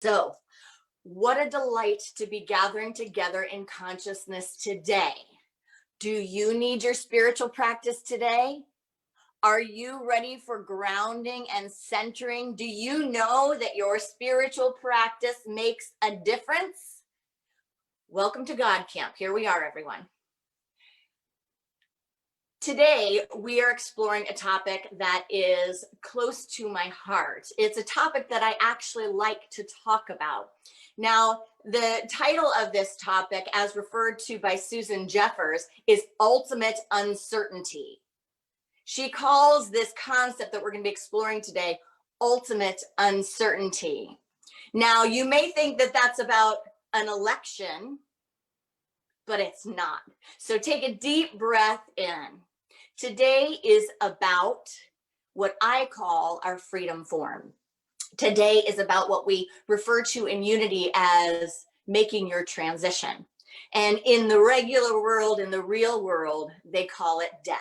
So, what a delight to be gathering together in consciousness today. Do you need your spiritual practice today? Are you ready for grounding and centering? Do you know that your spiritual practice makes a difference? Welcome to God Camp. Here we are, everyone. Today, we are exploring a topic that is close to my heart. It's a topic that I actually like to talk about. Now, the title of this topic, as referred to by Susan Jeffers, is Ultimate Uncertainty. She calls this concept that we're going to be exploring today ultimate uncertainty. Now, you may think that that's about an election, but it's not. So take a deep breath in. Today is about what I call our freedom form. Today is about what we refer to in Unity as making your transition. And in the regular world, in the real world, they call it death.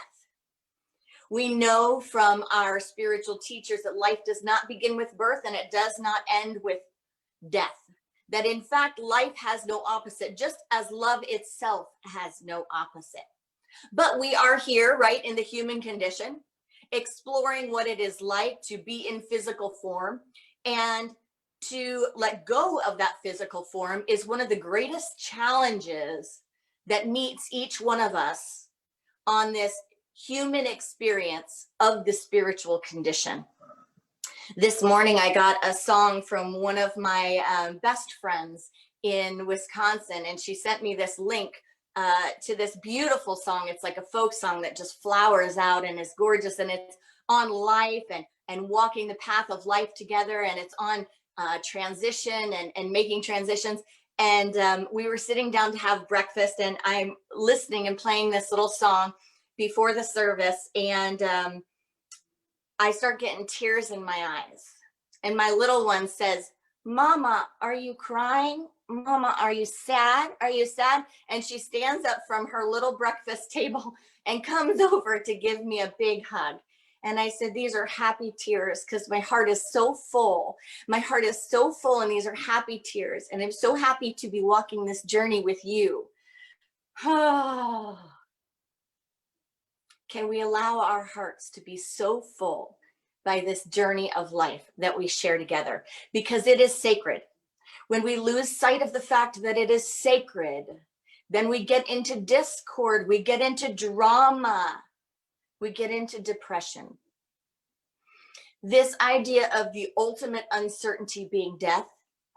We know from our spiritual teachers that life does not begin with birth and it does not end with death. That in fact, life has no opposite, just as love itself has no opposite. But we are here, right, in the human condition, exploring what it is like to be in physical form, and to let go of that physical form is one of the greatest challenges that meets each one of us on this human experience of the spiritual condition. This morning, I got a song from one of my best friends in Wisconsin, and she sent me this link to this beautiful song. It's like a folk song that just flowers out and is gorgeous, and it's on life and walking the path of life together, and it's on transition and making transitions. And we were sitting down to have breakfast, and I'm listening and playing this little song before the service, and I start getting tears in my eyes. And my little one says, "Mama, are you crying? Mama, are you sad? Are you sad?" And she stands up from her little breakfast table and comes over to give me a big hug. And I said, "These are happy tears because my heart is so full. My heart is so full, and these are happy tears. And I'm so happy to be walking this journey with you." Can we allow our hearts to be so full by this journey of life that we share together? Because it is sacred. When we lose sight of the fact that it is sacred, then we get into discord, we get into drama, we get into depression. This idea of the ultimate uncertainty being death,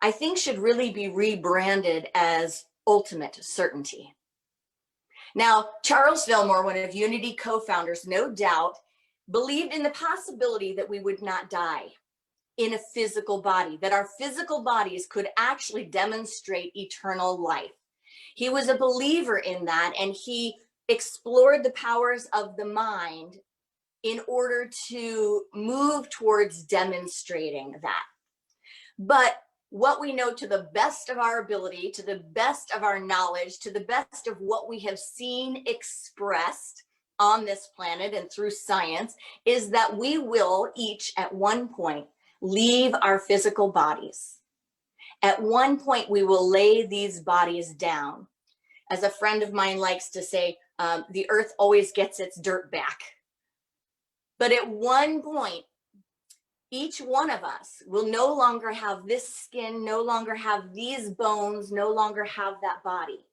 I think should really be rebranded as ultimate certainty. Now, Charles Fillmore, one of Unity co-founders, no doubt, believed in the possibility that we would not die in a physical body, that our physical bodies could actually demonstrate eternal life. He was a believer in that, and he explored the powers of the mind in order to move towards demonstrating that. But what we know to the best of our ability, to the best of our knowledge, to the best of what we have seen expressed on this planet and through science, is that we will each at one point leave our physical bodies. At one point, we will lay these bodies down. As a friend of mine likes to say, the earth always gets its dirt back. But at one point, each one of us will no longer have this skin, no longer have these bones, no longer have that body.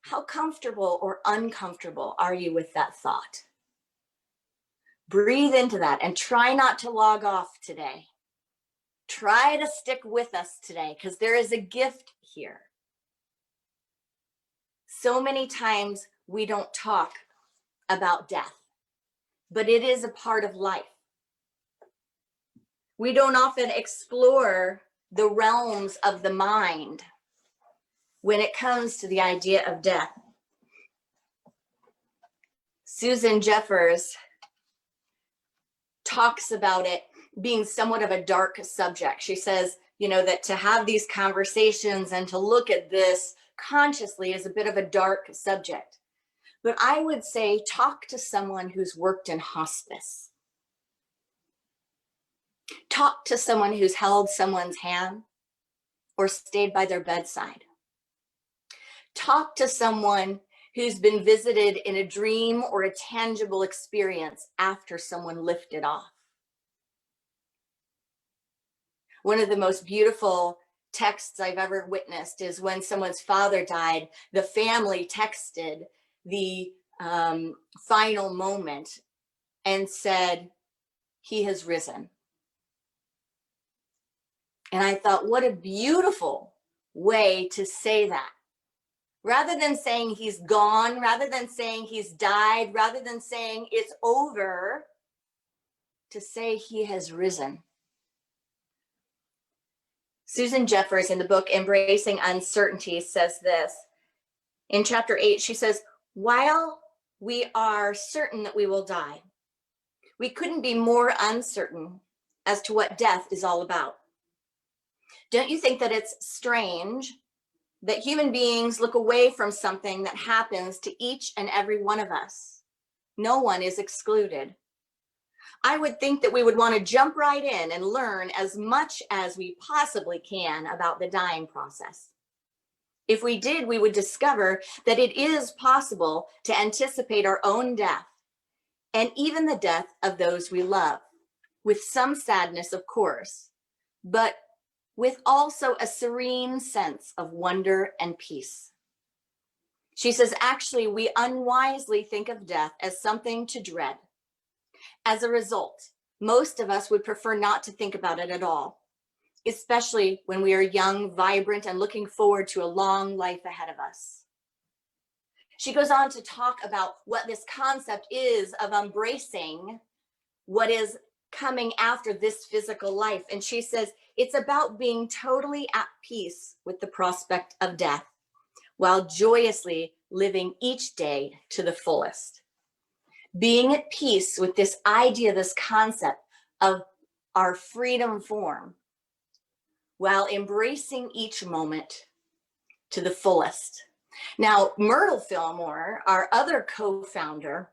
How comfortable or uncomfortable are you with that thought? Breathe into that and try not to log off today. Try to stick with us today because there is a gift here. So many times we don't talk about death, but it is a part of life. We don't often explore the realms of the mind when it comes to the idea of death. Susan Jeffers talks about it being somewhat of a dark subject. She says, that to have these conversations and to look at this consciously is a bit of a dark subject. But I would say talk to someone who's worked in hospice. Talk to someone who's held someone's hand. or stayed by their bedside. Talk to someone who's been visited in a dream or a tangible experience after someone lifted off. One of the most beautiful texts I've ever witnessed is when someone's father died, the family texted the final moment and said, "He has risen." And I thought, what a beautiful way to say that. Rather than saying he's gone, rather than saying he's died, rather than saying it's over, to say he has risen. Susan Jeffers, in the book Embracing Uncertainty, says this. In chapter 8, she says, while we are certain that we will die, we couldn't be more uncertain as to what death is all about. Don't you think that it's strange that human beings look away from something that happens to each and every one of us? No one is excluded. I would think that we would want to jump right in and learn as much as we possibly can about the dying process. If we did, we would discover that it is possible to anticipate our own death and even the death of those we love, with some sadness, of course, but with also a serene sense of wonder and peace. She says, actually, we unwisely think of death as something to dread. As a result, most of us would prefer not to think about it at all, especially when we are young, vibrant, and looking forward to a long life ahead of us. She goes on to talk about what this concept is of embracing what is coming after this physical life. And she says, it's about being totally at peace with the prospect of death while joyously living each day to the fullest. Being at peace with this idea, this concept of our freedom form, while embracing each moment to the fullest. Now, Myrtle Fillmore, our other co-founder,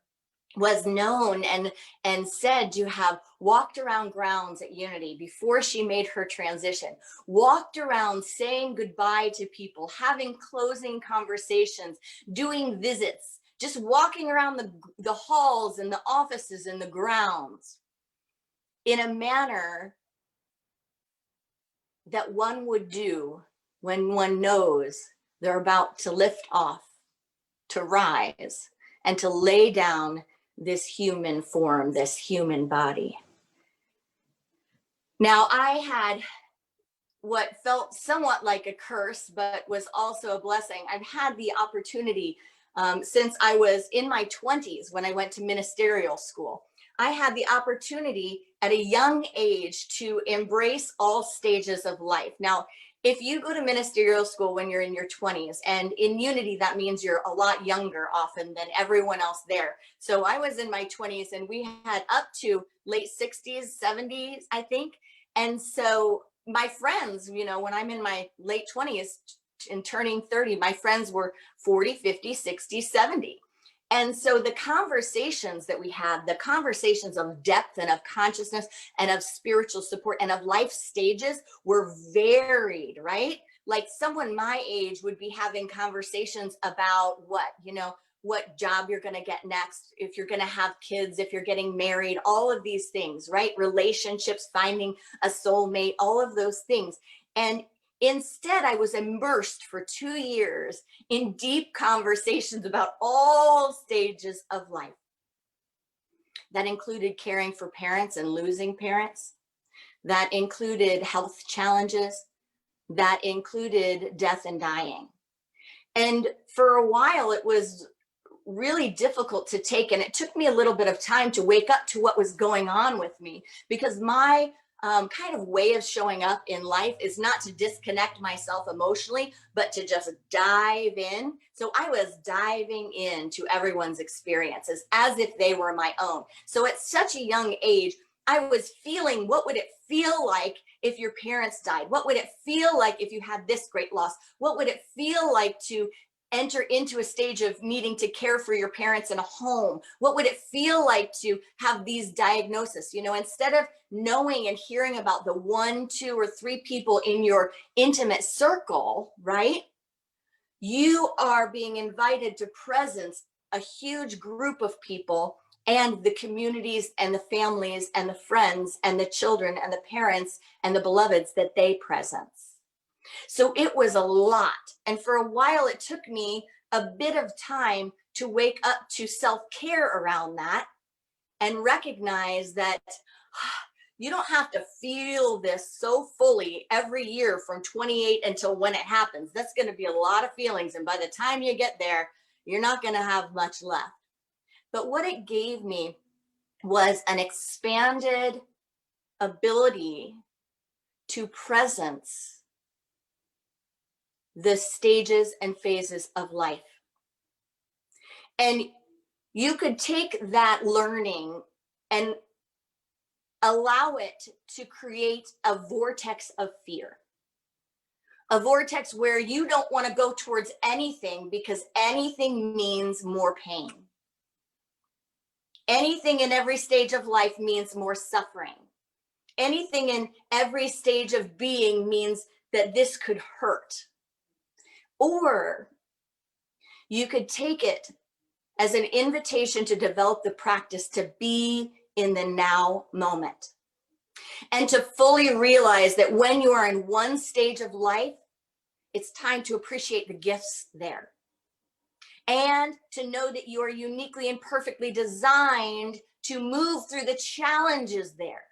was known and said to have walked around grounds at Unity before she made her transition, walked around saying goodbye to people, having closing conversations, doing visits, just walking around the halls and the offices and the grounds in a manner that one would do when one knows they're about to lift off, to rise, and to lay down this human form, this human body. Now, I had what felt somewhat like a curse, but was also a blessing. I've had the opportunity since I was in my 20s when I went to ministerial school. I had the opportunity at a young age to embrace all stages of life. Now, if you go to ministerial school when you're in your 20s, and in Unity, that means you're a lot younger often than everyone else there. So I was in my 20s and we had up to late 60s, 70s, I think. And so my friends, you know, when I'm in my late 20s and turning 30, my friends were 40, 50, 60, 70. And so the conversations that we had, the conversations of depth and of consciousness and of spiritual support and of life stages were varied, right? Like someone my age would be having conversations about what job you're going to get next, if you're going to have kids, if you're getting married, all of these things, right? Relationships, finding a soulmate, all of those things. And instead, I was immersed for 2 years in deep conversations about all stages of life. That included caring for parents and losing parents. That included health challenges. That included death and dying. And for a while, it was really difficult to take. And it took me a little bit of time to wake up to what was going on with me, because my kind of way of showing up in life is not to disconnect myself emotionally, but to just dive in. So I was diving into everyone's experiences as if they were my own. So at such a young age, I was feeling, what would it feel like if your parents died? What would it feel like if you had this great loss? What would it feel like to enter into a stage of needing to care for your parents in a home? What would it feel like to have these diagnoses? You know, instead of knowing and hearing about the 1, 2, or 3 people in your intimate circle, right? You are being invited to presence a huge group of people and the communities and the families and the friends and the children and the parents and the beloveds that they presence. So it was a lot. And for a while, it took me a bit of time to wake up to self-care around that and recognize that you don't have to feel this so fully every year from 28 until when it happens. That's going to be a lot of feelings. And by the time you get there, you're not going to have much left. But what it gave me was an expanded ability to presence the stages and phases of life. And you could take that learning and allow it to create a vortex of fear. A vortex where you don't want to go towards anything because anything means more pain. Anything in every stage of life means more suffering. Anything in every stage of being means that this could hurt. Or you could take it as an invitation to develop the practice to be in the now moment. And to fully realize that when you are in one stage of life, it's time to appreciate the gifts there. And to know that you are uniquely and perfectly designed to move through the challenges there.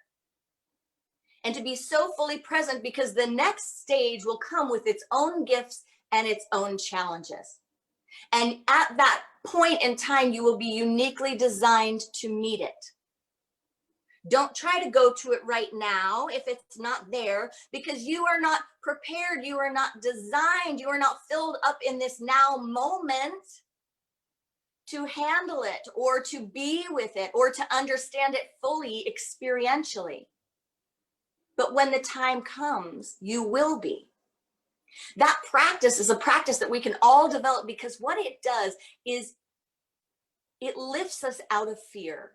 And to be so fully present because the next stage will come with its own gifts and its own challenges. And at that point in time, you will be uniquely designed to meet it. Don't try to go to it right now if it's not there, because you are not prepared, you are not designed, you are not filled up in this now moment to handle it or to be with it or to understand it fully experientially. But when the time comes, you will be. That practice is a practice that we can all develop, because what it does is it lifts us out of fear.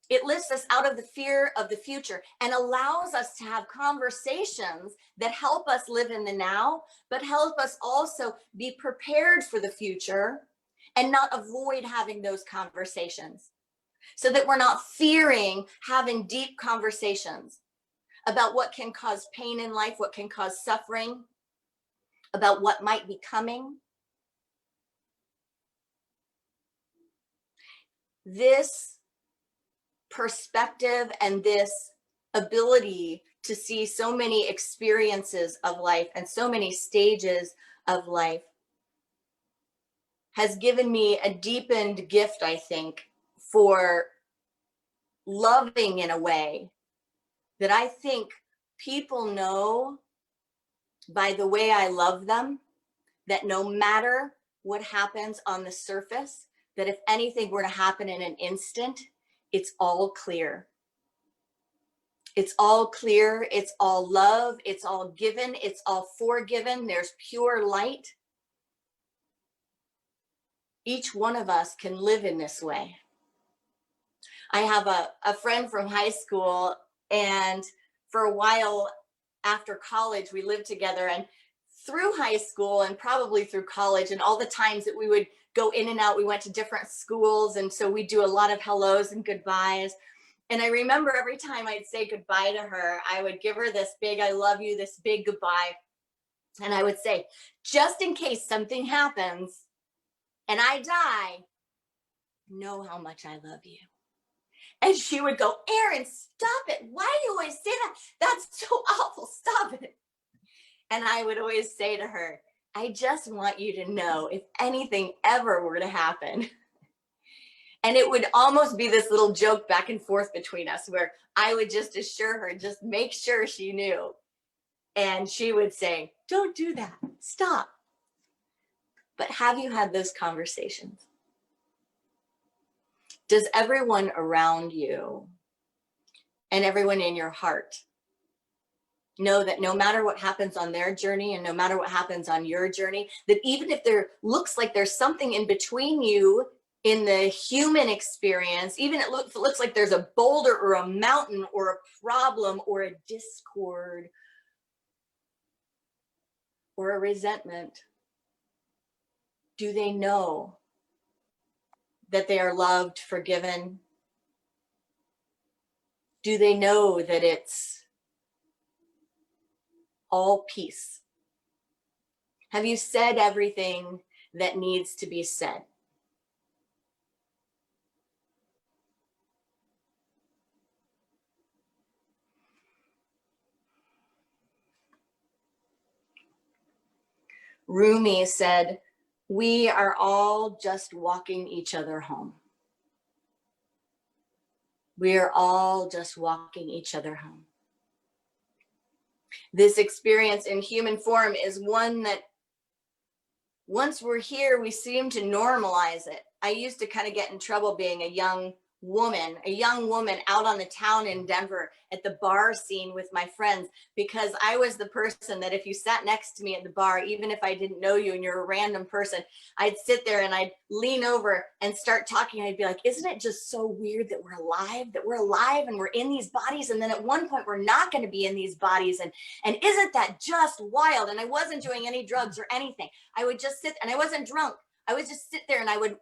It lifts us out of the fear of the future and allows us to have conversations that help us live in the now, but help us also be prepared for the future and not avoid having those conversations, so that we're not fearing having deep conversations about what can cause pain in life, what can cause suffering, about what might be coming. This perspective and this ability to see so many experiences of life and so many stages of life has given me a deepened gift, I think, for loving in a way that I think people know by the way I love them, that no matter what happens on the surface, that if anything were to happen in an instant, it's all clear. It's all clear, it's all love, it's all given, it's all forgiven, there's pure light. Each one of us can live in this way. I have a friend from high school, and for a while after college, we lived together, and through high school and probably through college and all the times that we would go in and out, we went to different schools. And so we do a lot of hellos and goodbyes. And I remember every time I'd say goodbye to her, I would give her this big, I love you, this big goodbye. And I would say, just in case something happens and I die, know how much I love you. And she would go, Erin, stop it. Why do you always say that? That's so awful. Stop it. And I would always say to her, I just want you to know if anything ever were to happen. And it would almost be this little joke back and forth between us where I would just assure her, just make sure she knew. And she would say, don't do that. Stop. But have you had those conversations? Does everyone around you and everyone in your heart Know that no matter what happens on their journey and no matter what happens on your journey, that even if there looks like there's something in between you in the human experience, even if it looks like there's a boulder or a mountain or a problem or a discord or a resentment, do they know that they are loved, forgiven? Do they know that it's all peace? Have you said everything that needs to be said? Rumi said, "We are all just walking each other home." We are all just walking each other home. This experience in human form is one that once we're here, we seem to normalize it. I used to kind of get in trouble being a young woman out on the town in Denver at the bar scene with my friends, because I was the person that if you sat next to me at the bar, even if I didn't know you and you're a random person, I'd sit there and I'd lean over and start talking. I'd be like, isn't it just so weird that we're alive and we're in these bodies, and then at one point we're not going to be in these bodies, and isn't that just wild? And I wasn't doing any drugs or anything. I would just sit, and I wasn't drunk. I would just sit there and I would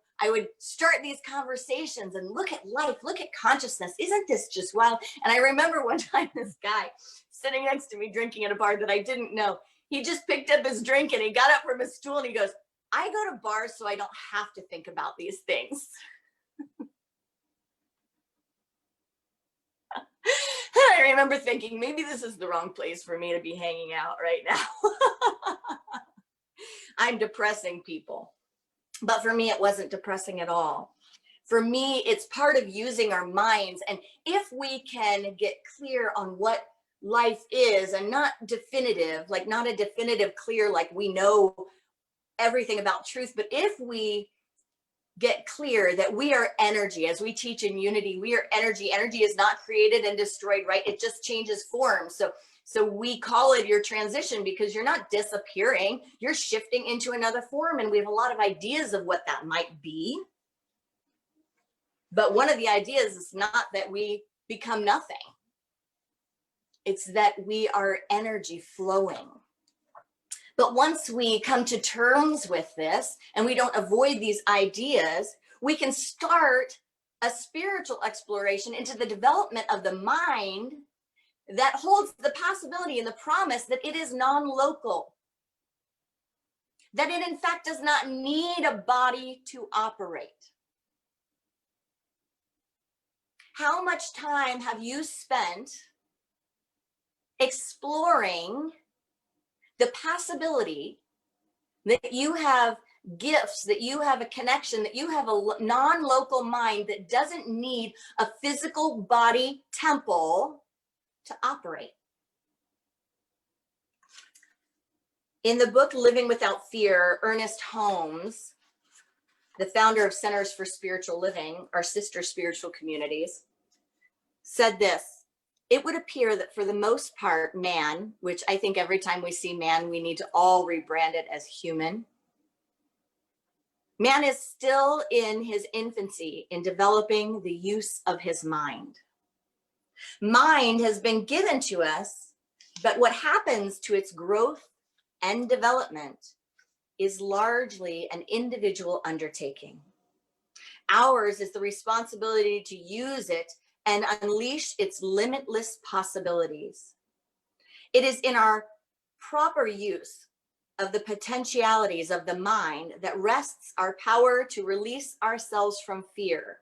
start these conversations and look at life, look at consciousness. Isn't this just wild? And I remember one time this guy sitting next to me drinking at a bar that I didn't know, he just picked up his drink and he got up from his stool and he goes, "I go to bars so I don't have to think about these things." I remember thinking, maybe this is the wrong place for me to be hanging out right now. I'm depressing people. But for me, it wasn't depressing at all. For me, it's part of using our minds. And if we can get clear on what life is, and not definitive, like not a definitive clear, like we know everything about truth, but if we get clear that we are energy, as we teach in Unity, we are energy. Energy is not created and destroyed, right? It just changes form. So we call it your transition because you're not disappearing, you're shifting into another form. And we have a lot of ideas of what that might be. But one of the ideas is not that we become nothing. It's that we are energy flowing. But once we come to terms with this and we don't avoid these ideas, we can start a spiritual exploration into the development of the mind that holds the possibility and the promise that it is non-local, that it in fact does not need a body to operate. How much time have you spent exploring the possibility that you have gifts, that you have a connection, that you have a non-local mind that doesn't need a physical body temple to operate? In the book Living Without Fear, Ernest Holmes, the founder of Centers for Spiritual Living, our sister spiritual communities, said this: "It would appear that for the most part, man," which I think every time we see man, we need to all rebrand it as human. "Man is still in his infancy in developing the use of his mind. Mind has been given to us, but what happens to its growth and development is largely an individual undertaking. Ours is the responsibility to use it and unleash its limitless possibilities. It is in our proper use of the potentialities of the mind that rests our power to release ourselves from fear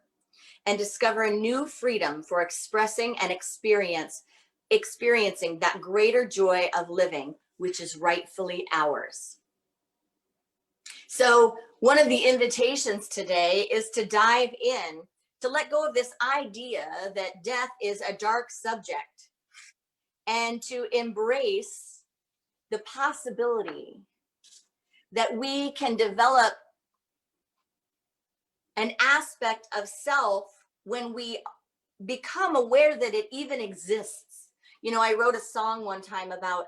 and discover a new freedom for expressing and experiencing that greater joy of living, which is rightfully ours." So one of the invitations today is to dive in, to let go of this idea that death is a dark subject, and to embrace the possibility that we can develop an aspect of self when we become aware that it even exists. I wrote a song one time about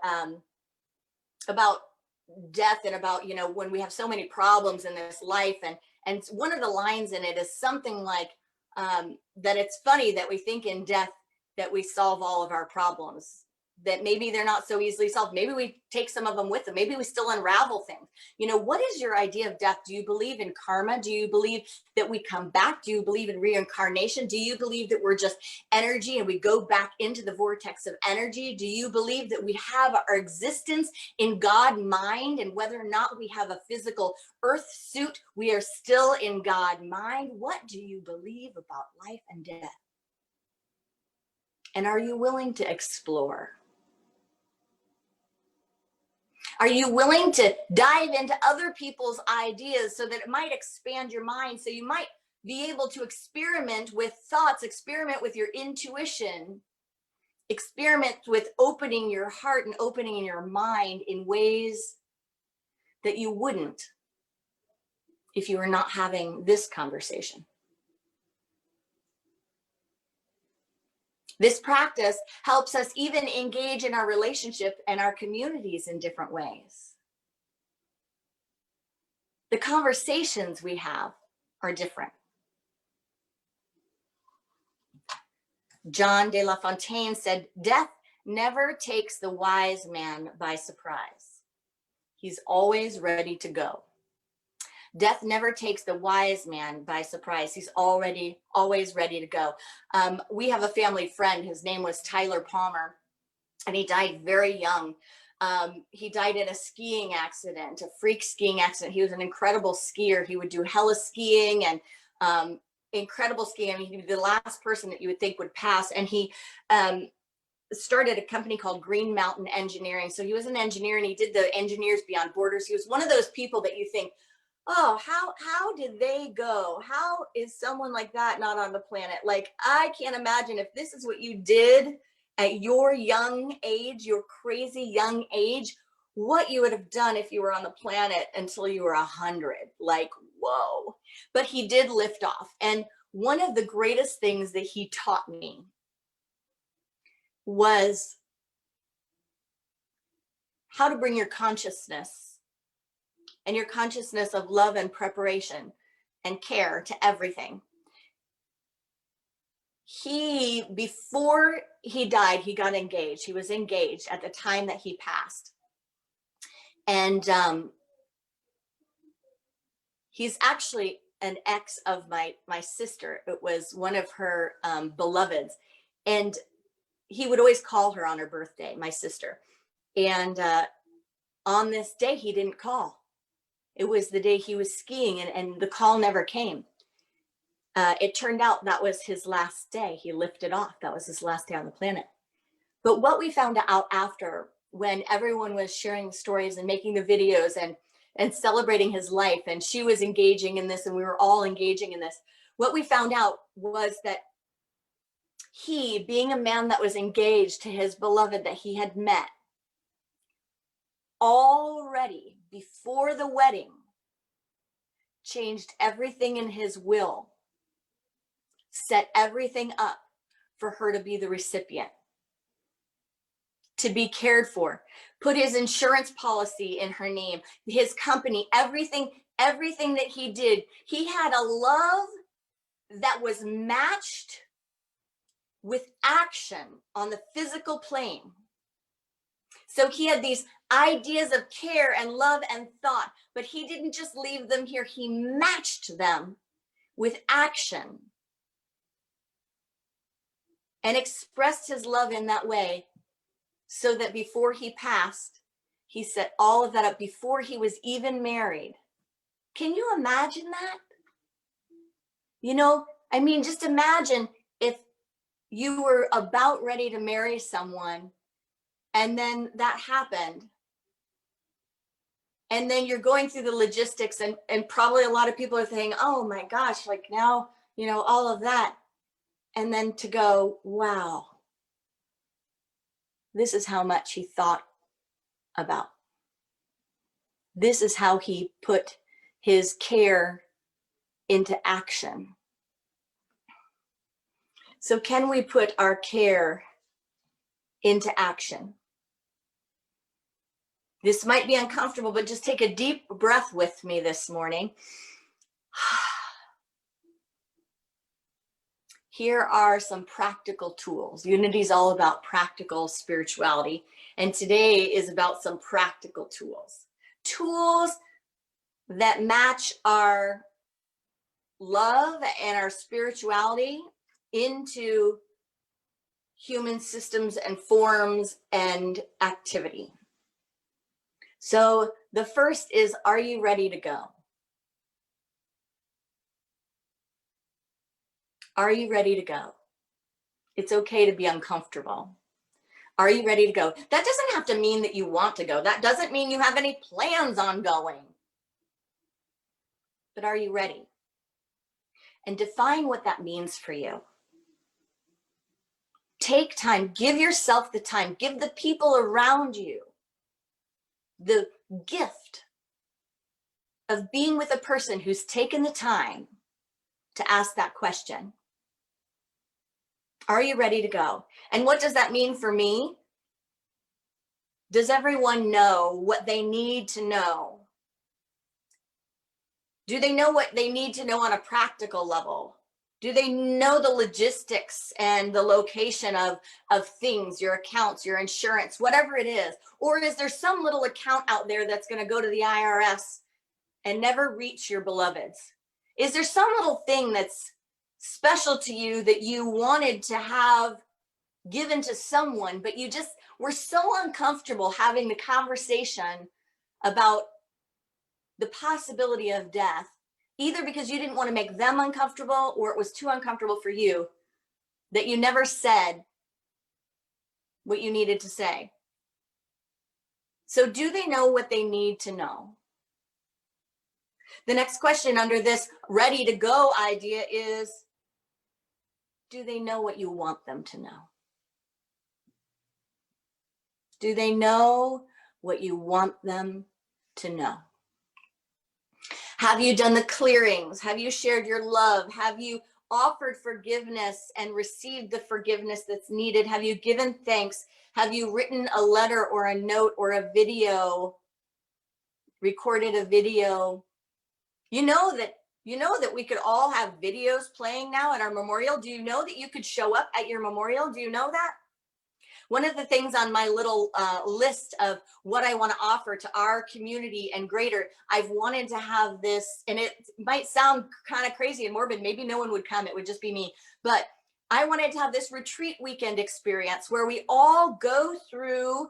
death and about, when we have so many problems in this life. And one of the lines in it is something like, that it's funny that we think in death that we solve all of our problems, that maybe they're not so easily solved. Maybe we take some of them with them. Maybe we still unravel things. What is your idea of death? Do you believe in karma? Do you believe that we come back? Do you believe in reincarnation? Do you believe that we're just energy and we go back into the vortex of energy? Do you believe that we have our existence in God mind, and whether or not we have a physical earth suit, we are still in God mind? What do you believe about life and death? And are you willing to explore? Are you willing to dive into other people's ideas so that it might expand your mind, so you might be able to experiment with thoughts, experiment with your intuition, experiment with opening your heart and opening your mind in ways that you wouldn't if you were not having this conversation? This practice helps us even engage in our relationship and our communities in different ways. The conversations we have are different. John de La Fontaine said, "Death never takes the wise man by surprise. He's always ready to go." Death never takes the wise man by surprise. He's always ready to go. We have a family friend. His name was Tyler Palmer, and he died very young. He died in a skiing accident, a freak skiing accident. He was an incredible skier. He would do hella skiing and incredible skiing. I mean, he'd be the last person that you would think would pass. And he started a company called Green Mountain Engineering. So he was an engineer, and he did the Engineers Beyond Borders. He was one of those people that you think, oh, how did they go? How is someone like that not on the planet? Like, I can't imagine if this is what you did at your young age, your crazy young age, what you would have done if you were on the planet until you were 100. Like, whoa. But he did lift off. And one of the greatest things that he taught me was how to bring your consciousness and your consciousness of love and preparation and care to everything. Before he died, he got engaged. He was engaged at the time that he passed. And he's actually an ex of my sister. It was one of her beloveds. And he would always call her on her birthday, my sister. And on this day, he didn't call. It was the day he was skiing, and the call never came. It turned out that was his last day. He lifted off. That was his last day on the planet. But what we found out after, when everyone was sharing stories and making the videos and celebrating his life, and she was engaging in this and we were all engaging in this, what we found out was that he, being a man that was engaged to his beloved that he had met, already before the wedding, changed everything in his will, set everything up for her to be the recipient, to be cared for, put his insurance policy in her name, his company, everything that he did. He had a love that was matched with action on the physical plane. So he had these ideas of care and love and thought, but he didn't just leave them here. He matched them with action and expressed his love in that way, so that before he passed, he set all of that up before he was even married. Can you imagine that? I mean, just imagine if you were about ready to marry someone and then that happened. And then you're going through the logistics, and probably a lot of people are saying, oh my gosh, like now, all of that. And then to go, wow, this is how much he thought about. This is how he put his care into action. So can we put our care into action. This might be uncomfortable, but just take a deep breath with me this morning. Here are some practical tools. Unity is all about practical spirituality, and today is about some practical tools. Tools that match our love and our spirituality into human systems and forms and activity. So the first is, are you ready to go? Are you ready to go? It's okay to be uncomfortable. Are you ready to go? That doesn't have to mean that you want to go. That doesn't mean you have any plans on going. But are you ready? And define what that means for you. Take time, give yourself the time, give the people around you the gift of being with a person who's taken the time to ask that question. Are you ready to go? And what does that mean for me? Does everyone know what they need to know? Do they know what they need to know on a practical level? Do they know the logistics and the location of things, your accounts, your insurance, whatever it is? Or is there some little account out there that's going to go to the IRS and never reach your beloveds? Is there some little thing that's special to you that you wanted to have given to someone, but you just were so uncomfortable having the conversation about the possibility of death, either because you didn't want to make them uncomfortable or it was too uncomfortable for you, that you never said what you needed to say? So do they know what they need to know? The next question under this ready to go idea is, do they know what you want them to know? Do they know what you want them to know? Have you done the clearings? Have you shared your love? Have you offered forgiveness and received the forgiveness that's needed? Have you given thanks? Have you written a letter or a note or a video, recorded a video? You know that we could all have videos playing now at our memorial. Do you know that you could show up at your memorial? Do you know that? One of the things on my little list of what I want to offer to our community and greater, I've wanted to have this, and it might sound kind of crazy and morbid. Maybe no one would come. It would just be me. But I wanted to have this retreat weekend experience where we all go through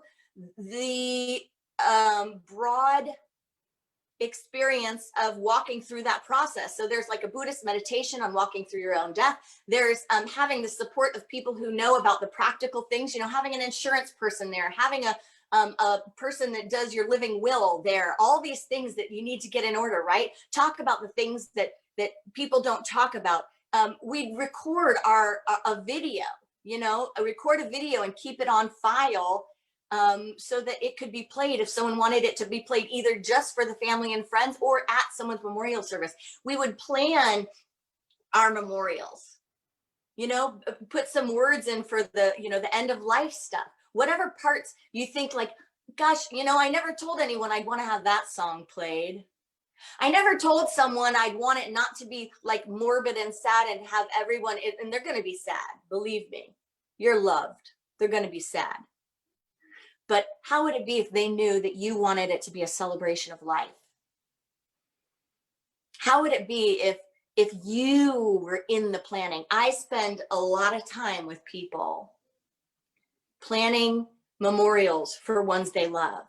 the broad experience of walking through that process. So there's like a Buddhist meditation on walking through your own death. There's having the support of people who know about the practical things, having an insurance person there, having a person that does your living will there, all these things that you need to get in order, right? Talk about the things that people don't talk about. We'd record a video, record a video and keep it on file, so that it could be played if someone wanted it to be played, either just for the family and friends or at someone's memorial service. We would plan our memorials, put some words in for the end of life stuff, whatever parts you think like, gosh, I never told anyone I'd want to have that song played. I never told someone I'd want it not to be like morbid and sad and have everyone, and they're going to be sad. Believe me, you're loved. They're going to be sad. But how would it be if they knew that you wanted it to be a celebration of life? How would it be if you were in the planning? I spend a lot of time with people planning memorials for ones they love.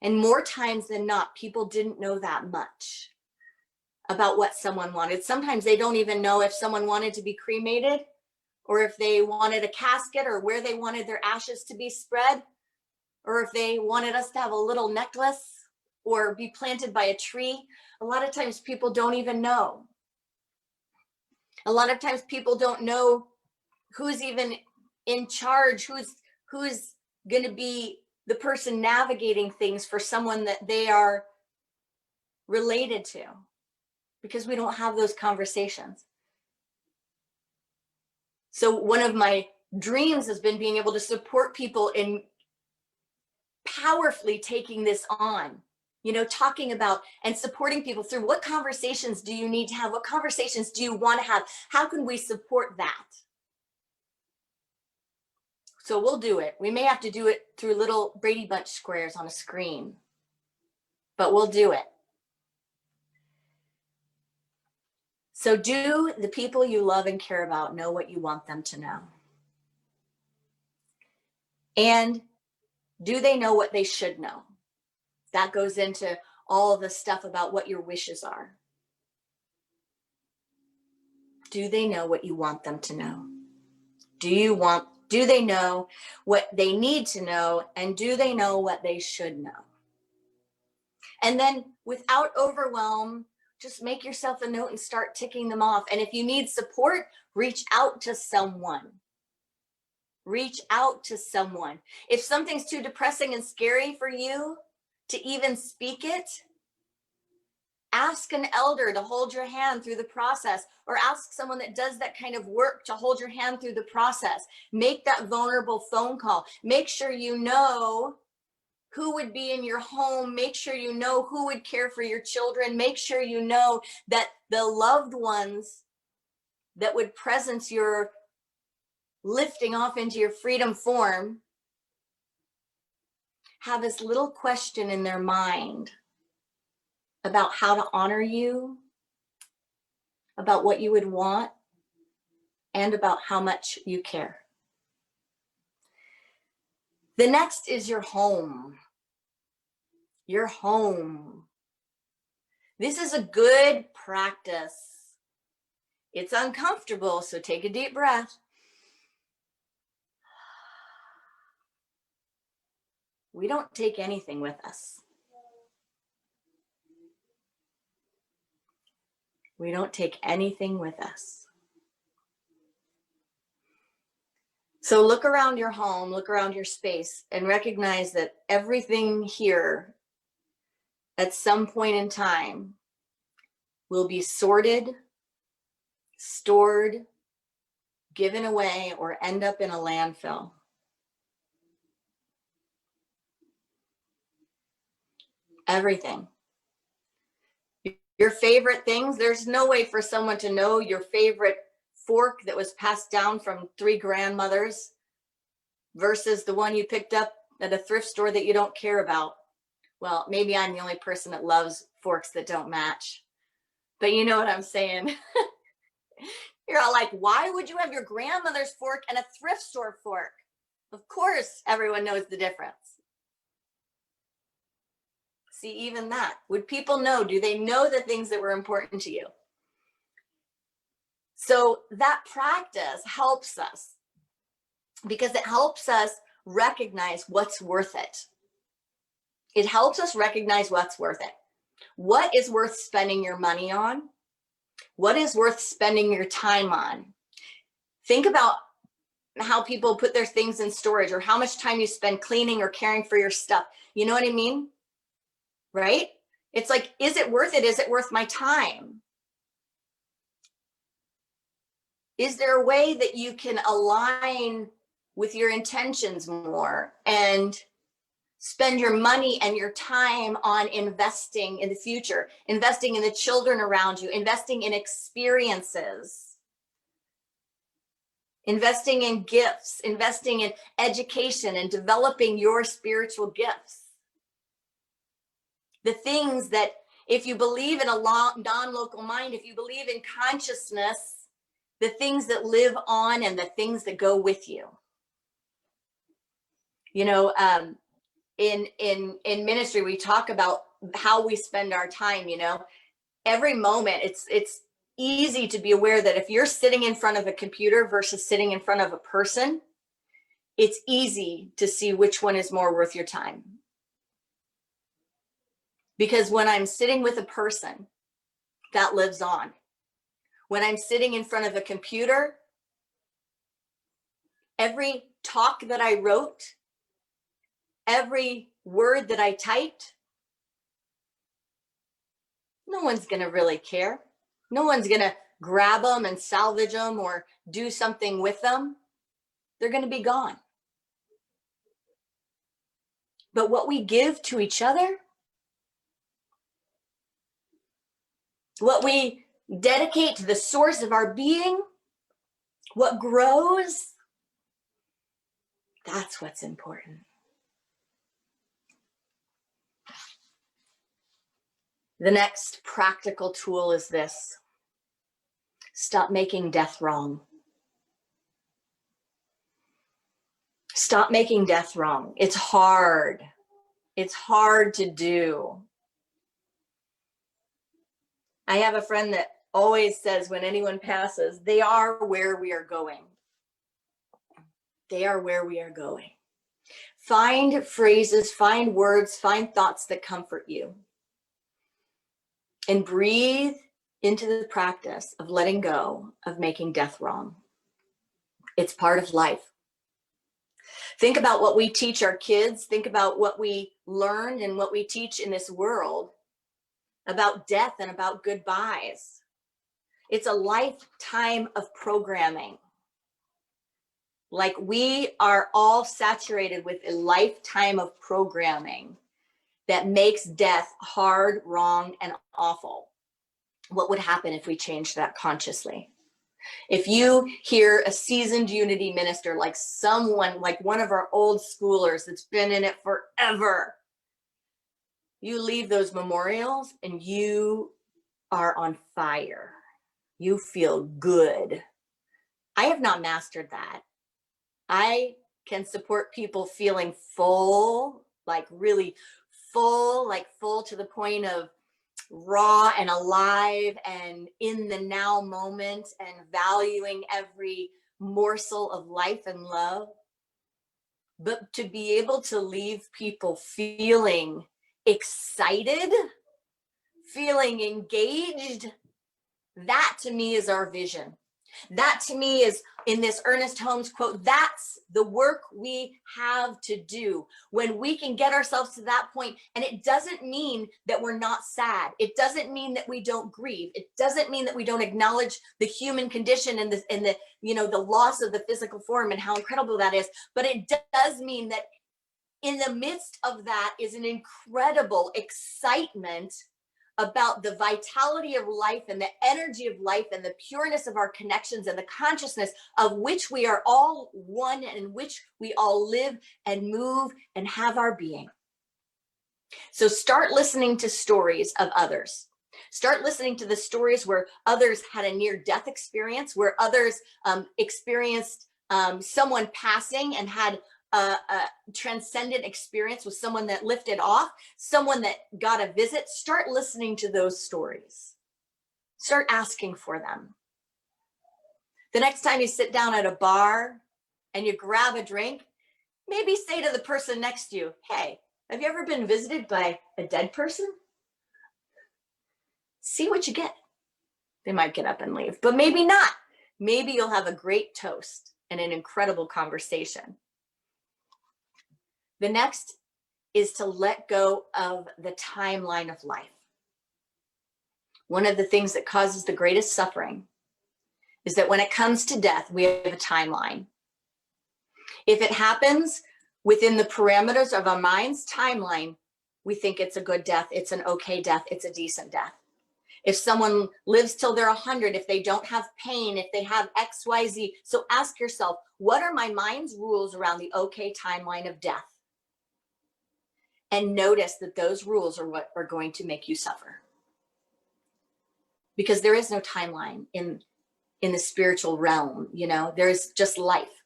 And more times than not, people didn't know that much about what someone wanted. Sometimes they don't even know if someone wanted to be cremated, or if they wanted a casket, or where they wanted their ashes to be spread, or if they wanted us to have a little necklace or be planted by a tree. A lot of times people don't even know. A lot of times people don't know who's even in charge, who's going to be the person navigating things for someone that they are related to, because we don't have those conversations. So one of my dreams has been being able to support people in powerfully taking this on, talking about and supporting people through what conversations do you need to have? What conversations do you want to have? How can we support that? So we'll do it. We may have to do it through little Brady Bunch squares on a screen, but we'll do it. So do the people you love and care about know what you want them to know? And do they know what they should know? That goes into all the stuff about what your wishes are. Do they know what you want them to know? Do they know what they need to know? And do they know what they should know? And then without overwhelm, just make yourself a note and start ticking them off. And if you need support, reach out to someone. Reach out to someone. If something's too depressing and scary for you to even speak it, ask an elder to hold your hand through the process, or ask someone that does that kind of work to hold your hand through the process. Make that vulnerable phone call. Make sure you know who would be in your home. Make sure you know who would care for your children. Make sure you know that the loved ones that would presence your lifting off into your freedom form have this little question in their mind about how to honor you, about what you would want, and about how much you care. The next is your home. Your home. This is a good practice. It's uncomfortable, so take a deep breath. We don't take anything with us. We don't take anything with us. So look around your home, look around your space, and recognize that everything here at some point in time will be sorted, stored, given away, or end up in a landfill. Everything. Your favorite things, there's no way for someone to know your favorite fork that was passed down from 3 grandmothers versus the one you picked up at a thrift store that you don't care about. Well, maybe I'm the only person that loves forks that don't match, but you know what I'm saying. You're all like, why would you have your grandmother's fork and a thrift store fork? Of course, everyone knows the difference. See, even that, would people know? Do they know the things that were important to you? So that practice helps us because it helps us recognize what's worth it. It helps us recognize what's worth it. What is worth spending your money on? What is worth spending your time on? Think about how people put their things in storage, or how much time you spend cleaning or caring for your stuff. You know what I mean? Right? It's like, is it worth it? Is it worth my time? Is there a way that you can align with your intentions more and spend your money and your time on investing in the future, investing in the children around you, investing in experiences, investing in gifts, investing in education and developing your spiritual gifts? The things that, if you believe in a non-local mind, if you believe in consciousness, the things that live on and the things that go with you. You know, in ministry, we talk about how we spend our time. You know, every moment, it's easy to be aware that if you're sitting in front of a computer versus sitting in front of a person, it's easy to see which one is more worth your time. Because when I'm sitting with a person, that lives on. When I'm sitting in front of a computer, every talk that I wrote, every word that I typed, no one's going to really care. No one's going to grab them and salvage them or do something with them. they're going to be gone. But what we give to each other, what we dedicate to the source of our being, what grows, that's what's important. The next practical tool is this: stop making death wrong. Stop making death wrong. It's hard. It's hard to do. I have a friend that always says when anyone passes, they are where we are going. They are where we are going. Find phrases, find words, find thoughts that comfort you. And breathe into the practice of letting go of making death wrong. It's part of life. Think about what we teach our kids. Think about what we learned and what we teach in this world about death and about goodbyes. It's a lifetime of programming. Like, we are all saturated with a lifetime of programming that makes death hard, wrong, and awful. What would happen if we changed that consciously? If you hear a seasoned Unity minister, like someone, like one of our old schoolers that's been in it forever, you leave those memorials and you are on fire. You feel good. I have not mastered that. I can support people feeling full, like really full, like full to the point of raw and alive and in the now moment and valuing every morsel of life and love. But to be able to leave people feeling excited, feeling engaged, that to me is our vision. That to me is, in this Ernest Holmes quote, that's the work we have to do. When we can get ourselves to that point, and it doesn't mean that we're not sad. It doesn't mean that we don't grieve. It doesn't mean that we don't acknowledge the human condition and the the loss of the physical form and how incredible that is. But it does mean that in the midst of that is an incredible excitement about the vitality of life and the energy of life and the pureness of our connections and the consciousness of which we are all one and in which we all live and move and have our being. So start listening to stories of others. Start listening to the stories where others had a near-death experience, where others experienced someone passing and had a transcendent experience with someone that lifted off, someone that got a visit. Start listening to those stories. Start asking for them. The next time you sit down at a bar and you grab a drink, maybe say to the person next to you, hey, have you ever been visited by a dead person? See what you get. They might get up and leave, but maybe not. Maybe you'll have a great toast and an incredible conversation. The next is to let go of the timeline of life. One of the things that causes the greatest suffering is that when it comes to death, we have a timeline. If it happens within the parameters of our mind's timeline, we think it's a good death, it's an okay death, it's a decent death. If someone lives till they're 100, if they don't have pain, if they have X, Y, Z. So ask yourself, what are my mind's rules around the okay timeline of death? And notice that those rules are what are going to make you suffer. Because there is no timeline in the spiritual realm, there is just life.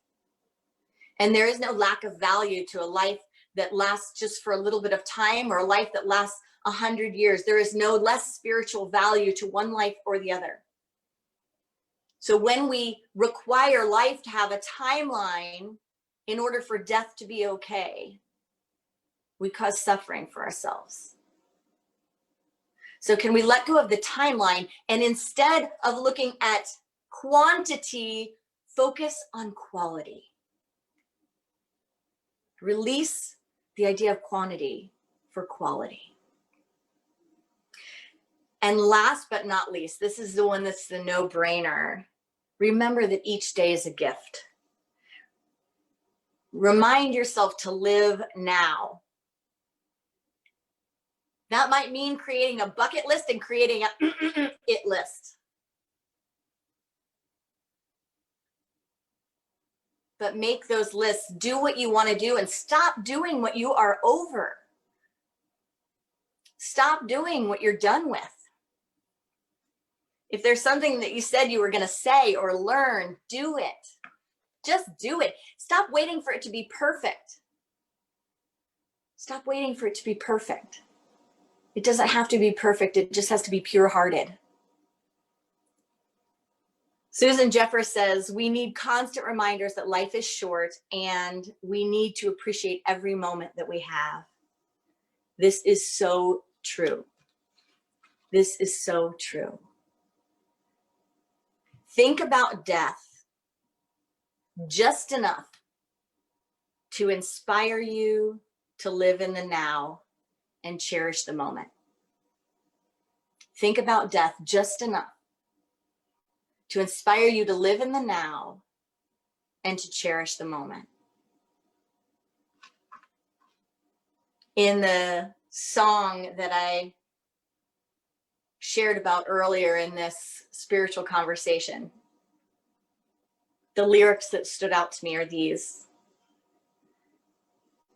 And there is no lack of value to a life that lasts just for a little bit of time or a life that lasts 100 years. There is no less spiritual value to one life or the other. So when we require life to have a timeline in order for death to be okay, we cause suffering for ourselves. So can we let go of the timeline and instead of looking at quantity, focus on quality? Release the idea of quantity for quality. And last but not least, this is the one that's the no-brainer. Remember that each day is a gift. Remind yourself to live now. That might mean creating a bucket list and creating a it list. But make those lists, do what you want to do, and stop doing what you are over. Stop doing what you're done with. If there's something that you said you were going to say or learn, do it. Just do it. Stop waiting for it to be perfect. Stop waiting for it to be perfect. It doesn't have to be perfect. It just has to be pure-hearted. Susan Jeffers says, we need constant reminders that life is short and we need to appreciate every moment that we have. This is so true. This is so true. Think about death just enough to inspire you to live in the now and cherish the moment. Think about death just enough to inspire you to live in the now and to cherish the moment. In the song that I shared about earlier in this spiritual conversation, the lyrics that stood out to me are these.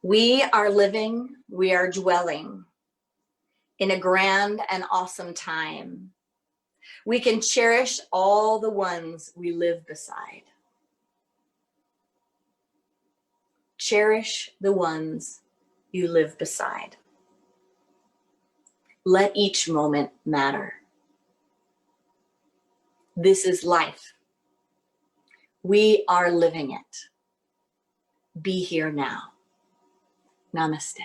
We are living, we are dwelling in a grand and awesome time. We can cherish all the ones we live beside. Cherish the ones you live beside. Let each moment matter. This is life. We are living it. Be here now. Namaste.